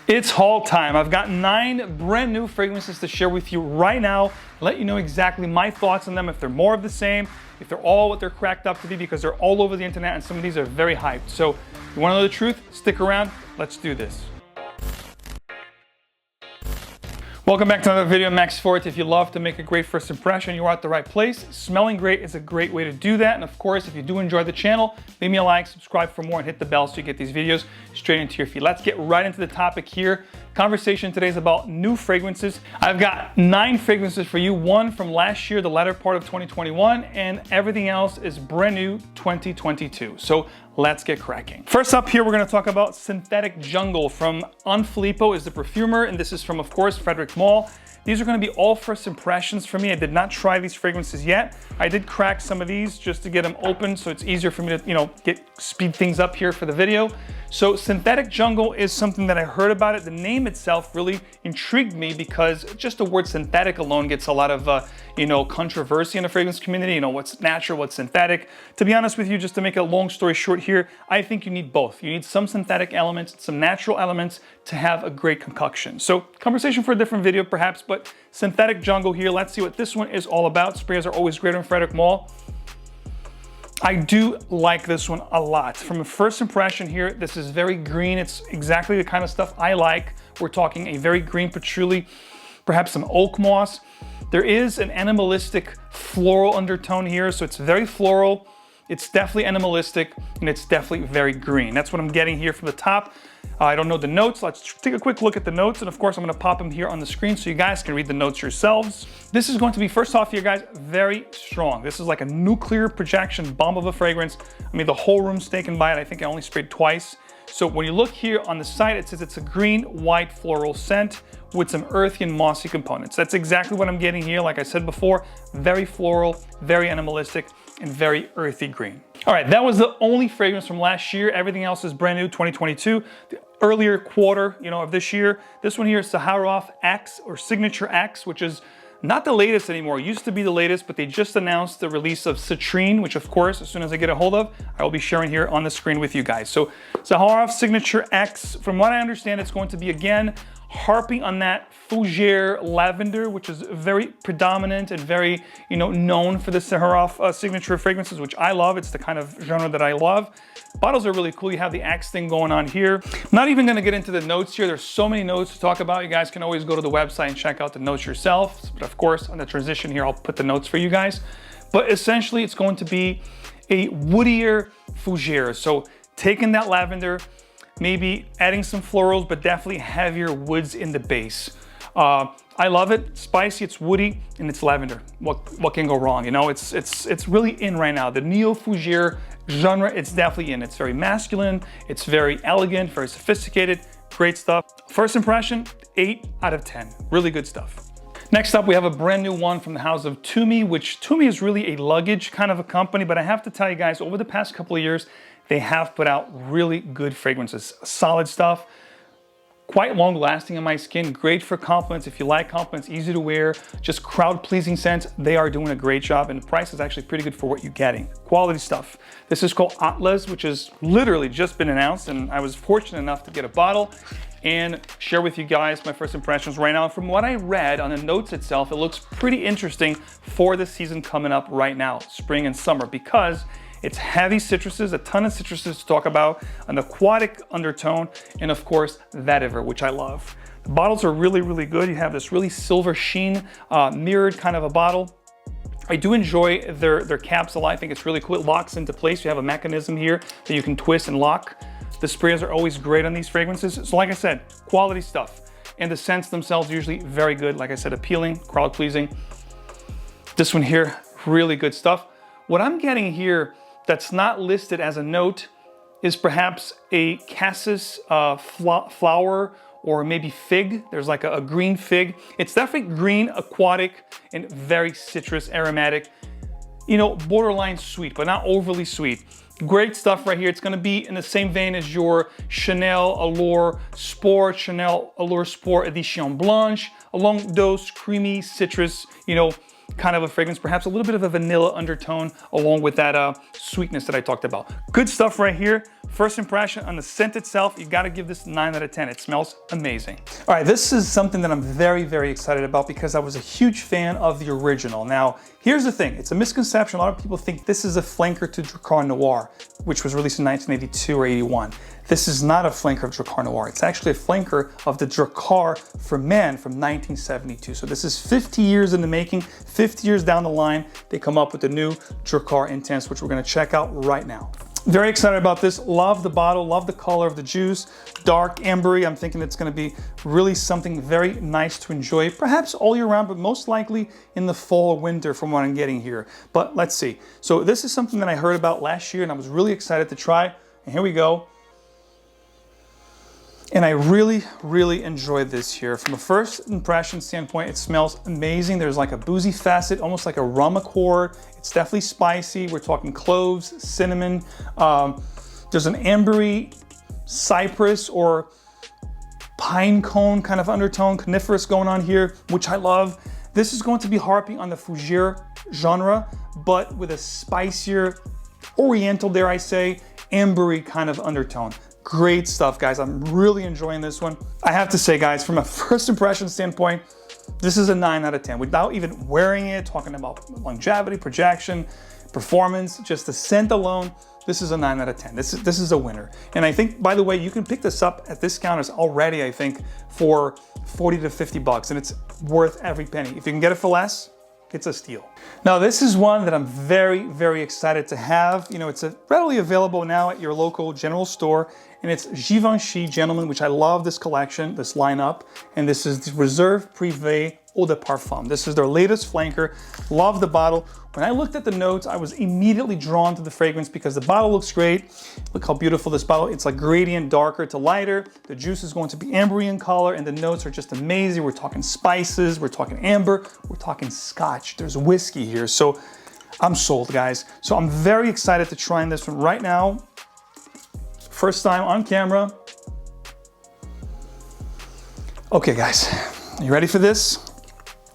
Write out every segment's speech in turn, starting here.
It's haul time. I've got 9 brand new fragrances to share with you right now. Let you know exactly my thoughts on them, if they're more of the same, if they're all what they're cracked up to be, because they're all over the internet and some of these are very hyped. So you want to know the truth? Stick around. Let's do this. Welcome back to another video. I'm Max Forti. If you love to make a great first impression, you're at the right place. Smelling great is a great way to do that. And of course, if you do enjoy the channel, leave me a like, subscribe for more, and hit the bell so you get these videos straight into your feed. Let's get right into the topic here. Conversation today is about new fragrances. I've got 9 fragrances for you. 1 from last year, the latter part of 2021, and everything else is brand new 2022. So let's get cracking. First up here, we're going to talk about Synthetic Jungle from 𝗏𝗏𝗏 is the perfumer, and this is from, of course, Frederic Malle. These are going to be all first impressions for me. I did not try these fragrances yet. I did crack some of these just to get them open so it's easier for me to, speed things up here for the video. So Synthetic Jungle is something that I heard about it. The name itself really intrigued me because just the word synthetic alone gets a lot of, controversy in the fragrance community. What's natural, what's synthetic. To be honest with you, just to make a long story short here, I think you need both. You need some synthetic elements, some natural elements to have a great concoction. So conversation for a different video perhaps, but Synthetic Jungle here. Let's see what this one is all about. Sprays are always great on Frederic Malle. I do like this one a lot. From a first impression here, this is very green. It's exactly the kind of stuff I like. We're talking a very green patchouli, perhaps some oak moss. There is an animalistic floral undertone here, so it's very floral. It's definitely animalistic, and it's definitely very green. That's what I'm getting here from the top. I don't know the notes. Let's take a quick look at the notes, and of course, I'm gonna pop them here on the screen so you guys can read the notes yourselves. This is going to be, first off here, guys, very strong. This is like a nuclear projection bomb of a fragrance. I mean, the whole room's taken by it. I think I only sprayed twice. So when you look here on the side, it says it's a green, white floral scent with some earthy and mossy components. That's exactly what I'm getting here. Like I said before, very floral, very animalistic, and very earthy green. All right, that was the only fragrance from last year. Everything else is brand new 2022. The earlier quarter, of this year. This one here is 𝗏𝗏𝗏 or Signature X, which is not the latest anymore. It used to be the latest, but they just announced the release of Citrine, which of course, as soon as I get a hold of, I will be sharing here on the screen with you guys. So 𝗏𝗏𝗏 Signature X, from what I understand, it's going to be, again, harping on that fougere lavender, which is very predominant and very, known for the 𝗏𝗏𝗏 signature fragrances, which I love. It's the kind of genre that I love. Bottles are really cool. You have the X thing going on here. I'm not even going to get into the notes here. There's so many notes to talk about. You guys can always go to the website and check out the notes yourself. But of course, on the transition here, I'll put the notes for you guys. But essentially, it's going to be a woodier fougere. So taking that lavender, maybe adding some florals, but definitely heavier woods in the base. I love it. Spicy, it's woody, and it's lavender. What can go wrong? It's really in right now. The neo fougere genre, it's definitely in. It's very masculine. It's very elegant, very sophisticated. Great stuff. First impression, 8 out of 10. Really good stuff. Next up, we have a brand new one from the house of 𝗏𝗏𝗏, which 𝗏𝗏𝗏 is really a luggage kind of a company, but I have to tell you guys, over the past couple of years, they have put out really good fragrances. Solid stuff. Quite long lasting on my skin, great for compliments. If you like compliments, easy to wear, just crowd pleasing scents. They are doing a great job, and the price is actually pretty good for what you're getting. Quality stuff. This is called 𝗏𝗏𝗏, which has literally just been announced, and I was fortunate enough to get a bottle and share with you guys my first impressions right now. From what I read on the notes itself, it looks pretty interesting for the season coming up right now, spring and summer, because it's heavy citruses, a ton of citruses to talk about, an aquatic undertone, and of course, vetiver, which I love. The bottles are really, really good. You have this really silver sheen, mirrored kind of a bottle. I do enjoy their capsule. I think it's really cool. It locks into place. You have a mechanism here that you can twist and lock. The sprays are always great on these fragrances. So like I said, quality stuff. And the scents themselves usually very good. Like I said, appealing, crowd pleasing. This one here, really good stuff. What I'm getting here that's not listed as a note is perhaps a cassis flower or maybe fig. There's like a green fig. It's definitely green, aquatic, and very citrus, aromatic. Borderline sweet, but not overly sweet. Great stuff right here. It's gonna be in the same vein as your Chanel Allure Sport, Chanel Allure Sport Edition Blanche, along those creamy citrus, kind of a fragrance, perhaps a little bit of a vanilla undertone along with that sweetness that I talked about. Good stuff right here. First impression on the scent itself, you gotta give this 9 out of 10. It smells amazing. All right, this is something that I'm very, very excited about because I was a huge fan of the original. Now, here's the thing. It's a misconception. A lot of people think this is a flanker to Drakkar Noir, which was released in 1982 or 81. This is not a flanker of Drakkar Noir. It's actually a flanker of the Drakkar for men from 1972. So this is 50 years in the making, 50 years down the line, they come up with the new Drakkar Intense, which we're gonna check out right now. Very excited about this. Love the bottle, love the color of the juice. Dark, ambery. I'm thinking it's gonna be really something very nice to enjoy, perhaps all year round, but most likely in the fall or winter from what I'm getting here. But let's see. So this is something that I heard about last year and I was really excited to try. And here we go. And I really, really enjoyed this here. From a first impression standpoint, it smells amazing. There's like a boozy facet, almost like a rum accord. It's definitely spicy. We're talking cloves, cinnamon. There's an ambery cypress or pine cone kind of undertone, coniferous going on here, which I love. This is going to be harping on the fougere genre, but with a spicier, oriental, dare I say, ambery kind of undertone. Great stuff, guys. I'm really enjoying this one. I have to say, guys, from a first impression standpoint, this is a 9 out of 10. Without even wearing it, talking about longevity, projection, performance, just the scent alone, this is a 9 out of 10. This is a winner. And I think, by the way, you can pick this up at discounters already, I think, for 40 to 50 bucks, and it's worth every penny. If you can get it for less, it's a steal. Now, this is one that I'm very, very excited to have. You know, it's readily available now at your local general store, and it's Givenchy Gentleman, which I love this collection, this lineup, and this is the Réserve Privée Eau de Parfum. This is their latest flanker. Love the bottle. When I looked at the notes, I was immediately drawn to the fragrance because the bottle looks great. Look how beautiful this bottle. It's like gradient darker to lighter. The juice is going to be ambery in color and the notes are just amazing. We're talking spices, we're talking amber, we're talking scotch. There's whiskey here. So I'm sold, guys. So I'm very excited to try this one right now. First time on camera. Okay, guys, you ready for this?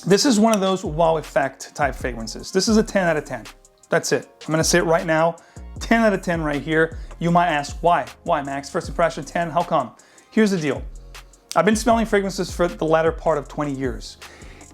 This is one of those wow effect type fragrances. This is a 10 out of 10. That's it. I'm gonna say it right now. 10 out of 10 right here. You might ask, why? Why, Max? First impression 10, how come? Here's the deal. I've been smelling fragrances for the latter part of 20 years.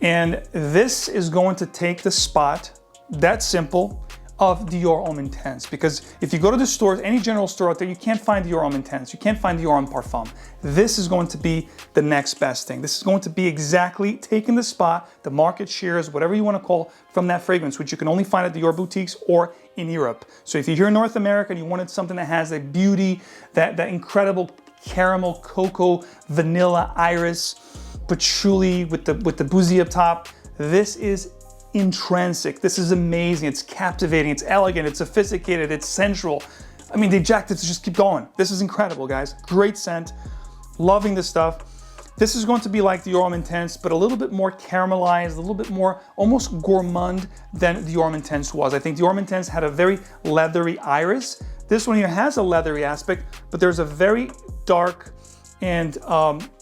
And this is going to take the spot, that simple, of Dior Homme Intense. Because if you go to the stores, any general store out there, you can't find Dior Homme Intense. You can't find Dior Homme Parfum. This is going to be the next best thing. This is going to be exactly taking the spot, the market shares, whatever you want to call, from that fragrance, which you can only find at Dior boutiques or in Europe. So if you're here in North America and you wanted something that has that beauty, that incredible caramel, cocoa, vanilla, iris, patchouli with the bougie up top, this is intrinsic. This is amazing. It's captivating. It's elegant. It's sophisticated. It's sensual. I mean, the adjectives just keep going. This is incredible, guys. Great scent. Loving this stuff. This is going to be like Dior Homme Intense, but a little bit more caramelized, a little bit more almost gourmand than Dior Homme Intense was. I think Dior Homme Intense had a very leathery iris. This one here has a leathery aspect, but there's a very dark and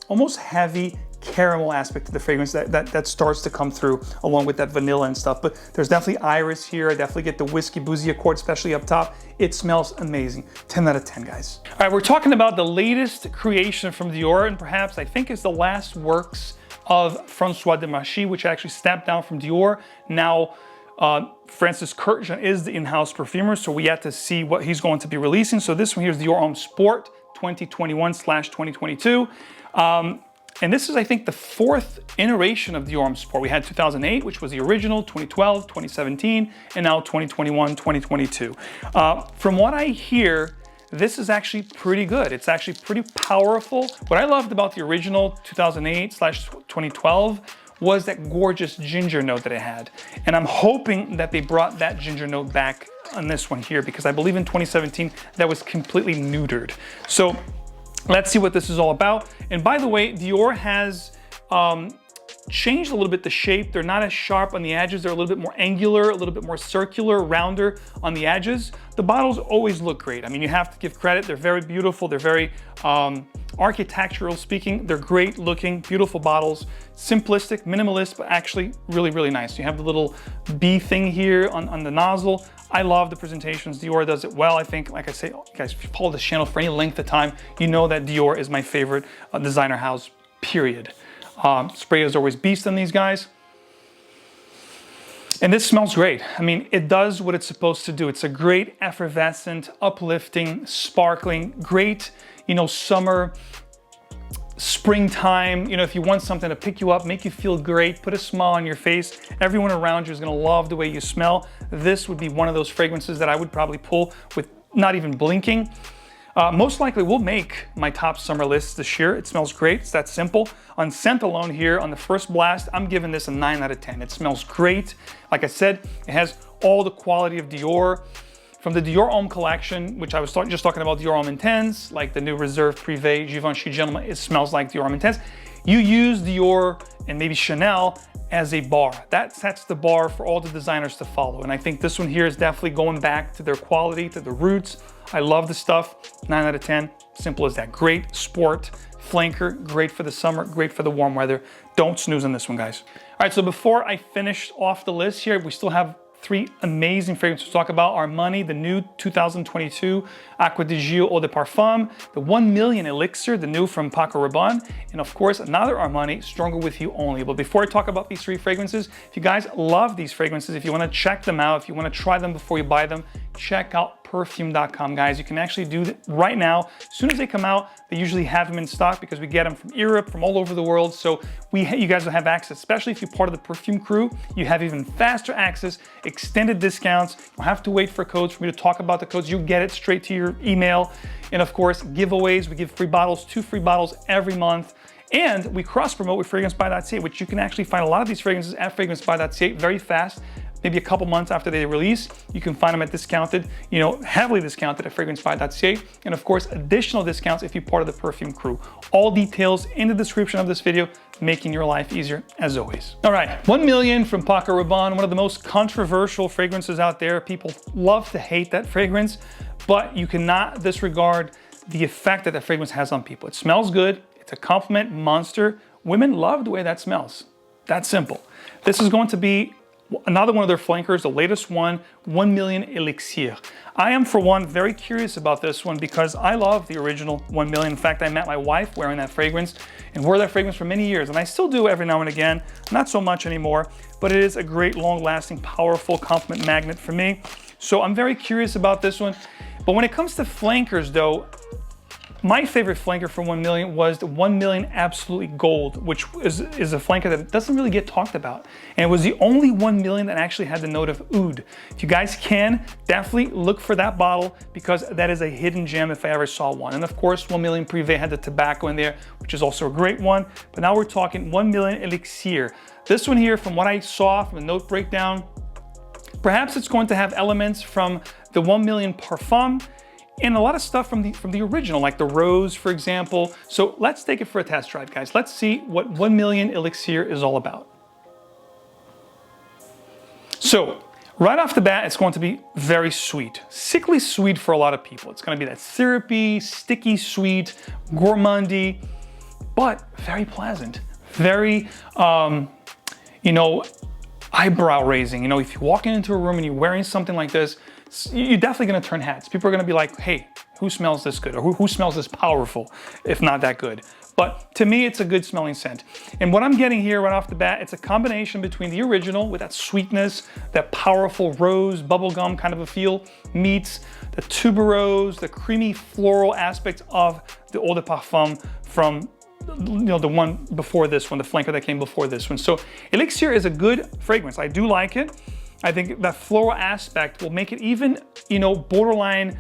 almost heavy caramel aspect to the fragrance that starts to come through along with that vanilla and stuff. But there's definitely iris here. I definitely get the whiskey boozy accord, especially up top. It smells amazing. 10 out of 10, guys. All right, we're talking about the latest creation from Dior, and perhaps I think is the last works of François Demachy, which actually stepped down from Dior. Now, Francis Kurkdjian is the in-house perfumer, so we have to see what he's going to be releasing. So this one here is Dior Homme Sport 2021/2022. And this is, I think, the 4th iteration of Dior Homme Sport. We had 2008, which was the original, 2012, 2017, and now 2021, 2022. From what I hear, this is actually pretty good. It's actually pretty powerful. What I loved about the original 2008/2012 was that gorgeous ginger note that it had. And I'm hoping that they brought that ginger note back on this one here, because I believe in 2017, that was completely neutered. So let's see what this is all about. And by the way, Dior has changed a little bit the shape. They're not as sharp on the edges. They're a little bit more angular, a little bit more circular, rounder on the edges. The bottles always look great. I mean, you have to give credit. They're very beautiful. They're very architectural speaking. They're great looking, beautiful bottles. Simplistic, minimalist, but actually really, really nice. You have the little B thing here on the nozzle. I love the presentations. Dior does it well. I think, like I say, guys, if you follow this channel for any length of time, you know that Dior is my favorite designer house, period. Spray is always beast on these guys. And this smells great. I mean, it does what it's supposed to do. It's a great, effervescent, uplifting, sparkling, great, you know, summer, springtime, you know, if you want something to pick you up, make you feel great, put a smile on your face, everyone around you is gonna love the way you smell. This would be one of those fragrances that I would probably pull with not even blinking. Most likely we'll make my top summer list this year. It smells great, it's that simple. On scent alone here, on the first blast, I'm giving this a 9 out of 10. It smells great. Like I said, it has all the quality of Dior. From the Dior Homme collection, which I was just talking about, Dior Homme Intense, like the new Reserve Privé Givenchy Gentleman, it smells like Dior Homme Intense. You use Dior and maybe Chanel as a bar. That sets the bar for all the designers to follow. And I think this one here is definitely going back to their quality, to the roots. I love the stuff, 9 out of 10, simple as that. Great sport flanker, great for the summer, great for the warm weather. Don't snooze on this one, guys. All right, so before I finish off the list here, we still have 3 amazing fragrances to talk about. Armani, the new 2022 Acqua di Gio Eau de Parfum, the 1 million Elixir, the new from PACO Rabanne, and of course another Armani, Stronger With You Only. But before I talk about these 3 fragrances, if you guys love these fragrances, if you want to check them out, if you want to try them before you buy them, check out perfume.com, guys. You can actually do that right now. As soon as they come out, they usually have them in stock because we get them from Europe, from all over the world. So you guys will have access, especially if you're part of the Perfume Crew. You have even faster access, extended discounts. You don't have to wait for codes for me to talk about the codes. You get it straight to your email. And of course, giveaways. We give free bottles, 2 free bottles every month. And we cross-promote with FragranceBuy.ca, which you can actually find a lot of these fragrances at FragranceBuy.ca very fast. Maybe a couple months after they release, you can find them at discounted, you know, heavily discounted at FragranceBuy.ca. And of course, additional discounts if you're part of the Perfume Crew. All details in the description of this video, making your life easier as always. All right, 1 million from PACO Rabanne, one of the most controversial fragrances out there. People love to hate that fragrance, but you cannot disregard the effect that fragrance has on people. It smells good, it's a compliment monster. Women love the way that smells. That's simple. This is going to be another one of their flankers, the latest one, 1 million Elixir. I am, for one, very curious about this one because I love the original 1 million. In fact, I met my wife wearing that fragrance and wore that fragrance for many years, and I still do every now and again, not so much anymore, but it is a great, long-lasting, powerful compliment magnet for me. So I'm very curious about this one. But when it comes to flankers, though, my favorite flanker from 1 million was the 1 million Absolutely Gold, which is a flanker that doesn't really get talked about. And it was the only 1 million that actually had the note of oud. If you guys can, definitely look for that bottle because that is a hidden gem if I ever saw one. And of course, 1 million Privé had the tobacco in there, which is also a great one. But now we're talking 1 million Elixir. This one here, from what I saw from the note breakdown, perhaps it's going to have elements from the 1 million Parfum, and a lot of stuff from the original, like the rose, for example. So let's take it for a test drive, guys. Let's see what 1 million Elixir is all about. So right off the bat, it's going to be very sweet, sickly sweet for a lot of people. It's going to be that syrupy, sticky sweet, gourmandy, but very pleasant, very, you know, eyebrow raising. You know, if you're walking into a room and you're wearing something like this, you're definitely gonna turn heads. People are gonna be like, hey, who smells this good? Or who smells this powerful, if not that good? But to me, it's a good smelling scent. And what I'm getting here right off the bat, it's a combination between the original with that sweetness, that powerful rose, bubblegum kind of a feel, meets the tuberose, the creamy floral aspect of the Eau de Parfum from, you know, the one before this one, the flanker that came before this one. So Elixir is a good fragrance. I do like it. I think that floral aspect will make it even, you know, borderline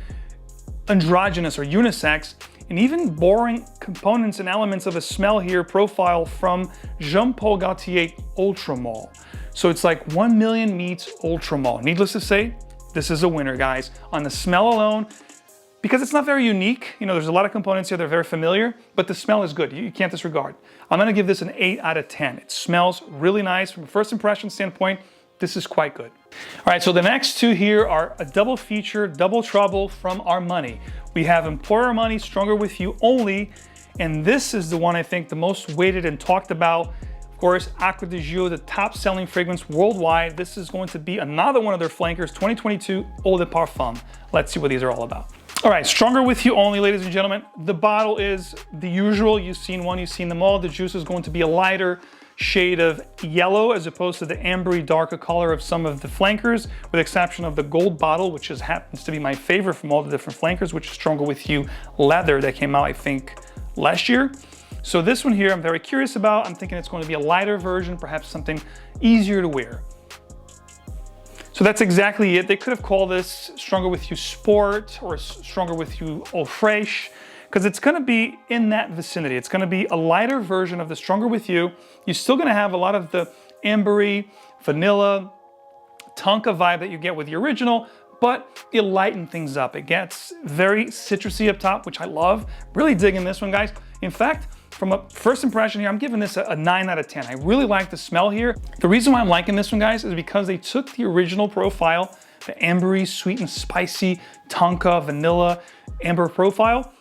androgynous or unisex, and even borrowing components and elements of a smell here profile from Jean Paul Gaultier Ultra Mall. So it's like 1 million meets Ultra Mall. Needless to say, this is a winner, guys. On the smell alone, because it's not very unique. You know, there's a lot of components here that are very familiar, but the smell is good. You can't disregard. I'm gonna give this an 8 out of 10. It smells really nice from a first impression standpoint. This is quite good. All right, so the next two here are a double feature, double trouble from Armani. We have Emporio Armani Stronger With You Only, and this is the one I think the most weighted and talked about. Of course, Acqua di Gio, the top selling fragrance worldwide. This is going to be another one of their flankers, 2022 Eau de Parfum. Let's see what these are all about. All right, Stronger With You Only, ladies and gentlemen. The bottle is the usual. You've seen one, you've seen them all. The juice is going to be a lighter shade of yellow as opposed to the ambery darker color of some of the flankers, with the exception of the gold bottle, which happens to be my favorite from all the different flankers, which is Stronger With You Leather that came out, I think, last year. So this one here, I'm very curious about. I'm thinking it's going to be a lighter version, perhaps something easier to wear. So that's exactly it. They could have called this Stronger With You Sport or Stronger With You Eau Fraiche, because it's going to be in that vicinity. It's going to be a lighter version of the Stronger With You. You're still going to have a lot of the ambery, vanilla, tonka vibe that you get with the original, but it lighten things up. It gets very citrusy up top, which I love. Really digging this one, guys. In fact, from a first impression here, I'm giving this a 9 out of 10. I really like the smell here. The reason why I'm liking this one, guys, is because they took the original profile, the ambery, sweet and spicy, tonka, vanilla, amber profile,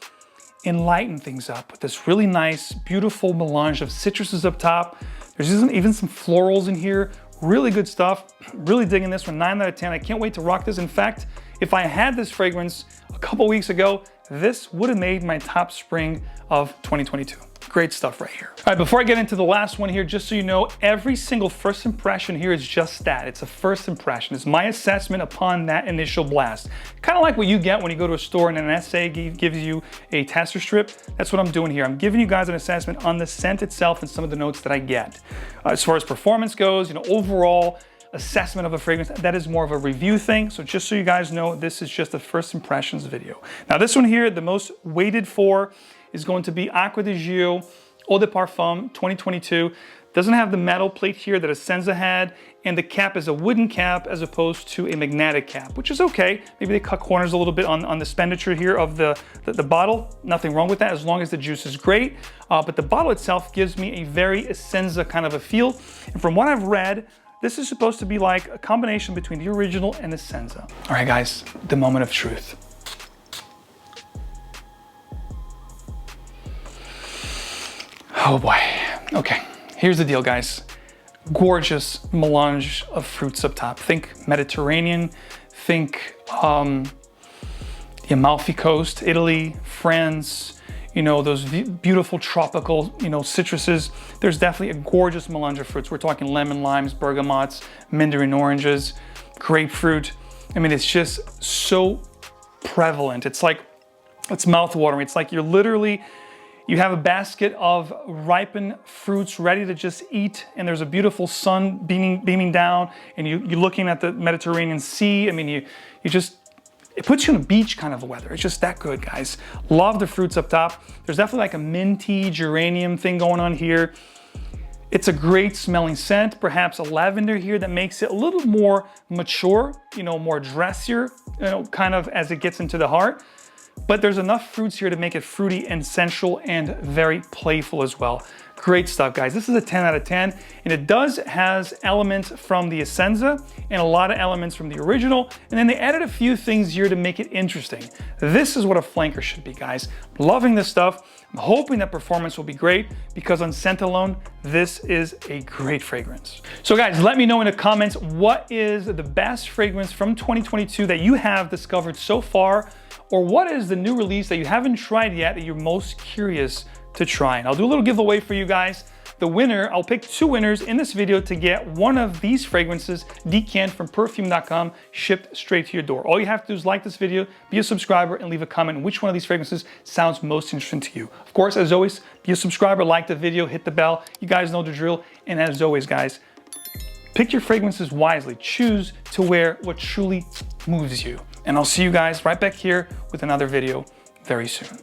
and lighten things up with this really nice, beautiful melange of citruses up top. There's even some florals in here. Really good stuff. Really digging this one, 9 out of 10. I can't wait to rock this. In fact, if I had this fragrance a couple weeks ago, this would have made my top spring of 2022. Great stuff right here. All right, before I get into the last one here, just so you know, every single first impression here is just that. It's a first impression. It's my assessment upon that initial blast. Kind of like what you get when you go to a store and an SA gives you a tester strip. That's what I'm doing here. I'm giving you guys an assessment on the scent itself and some of the notes that I get. As far as performance goes, you know, overall assessment of a fragrance, that is more of a review thing. So just so you guys know, this is just a first impressions video. Now this one here, the most weighted for is going to be Acqua di Gio Eau de Parfum 2022. Doesn't have the metal plate here that Essenza had, and the cap is a wooden cap as opposed to a magnetic cap, which is okay. Maybe they cut corners a little bit on the expenditure here of the bottle. Nothing wrong with that as long as the juice is great. But the bottle itself gives me a very Essenza kind of a feel. And from what I've read, this is supposed to be like a combination between the original and Essenza. All right, guys, the moment of truth. Oh boy. Okay, here's the deal, guys. Gorgeous melange of fruits up top. Think Mediterranean, think the Amalfi Coast, Italy, France, you know, those beautiful tropical, you know, citruses. There's definitely a gorgeous melange of fruits. We're talking lemon, limes, bergamots, mandarin oranges, grapefruit. I mean, it's just so prevalent. It's like, it's mouth-watering. It's like you're literally, you have a basket of ripened fruits ready to just eat, and there's a beautiful sun beaming down, and you're looking at the Mediterranean Sea. I mean, you just, it puts you in a beach kind of weather. It's just that good, guys. Love the fruits up top. There's definitely like a minty geranium thing going on here. It's a great smelling scent, perhaps a lavender here that makes it a little more mature, you know, more dressier, you know, kind of as it gets into the heart. But there's enough fruits here to make it fruity and sensual and very playful as well. Great stuff, guys. This is a 10 out of 10, and it has elements from the Essenza and a lot of elements from the original, and then they added a few things here to make it interesting. This is what a flanker should be, guys. Loving this stuff. I'm hoping that performance will be great, because on scent alone, this is a great fragrance. So guys, let me know in the comments, what is the best fragrance from 2022 that you have discovered so far, or what is the new release that you haven't tried yet that you're most curious to try? And I'll do a little giveaway for you guys. The winner, I'll pick 2 winners in this video to get one of these fragrances, decant from perfume.com, shipped straight to your door. All you have to do is like this video, be a subscriber, and leave a comment on which one of these fragrances sounds most interesting to you. Of course, as always, be a subscriber, like the video, hit the bell. You guys know the drill. And as always, guys, pick your fragrances wisely. Choose to wear what truly moves you. And I'll see you guys right back here with another video very soon.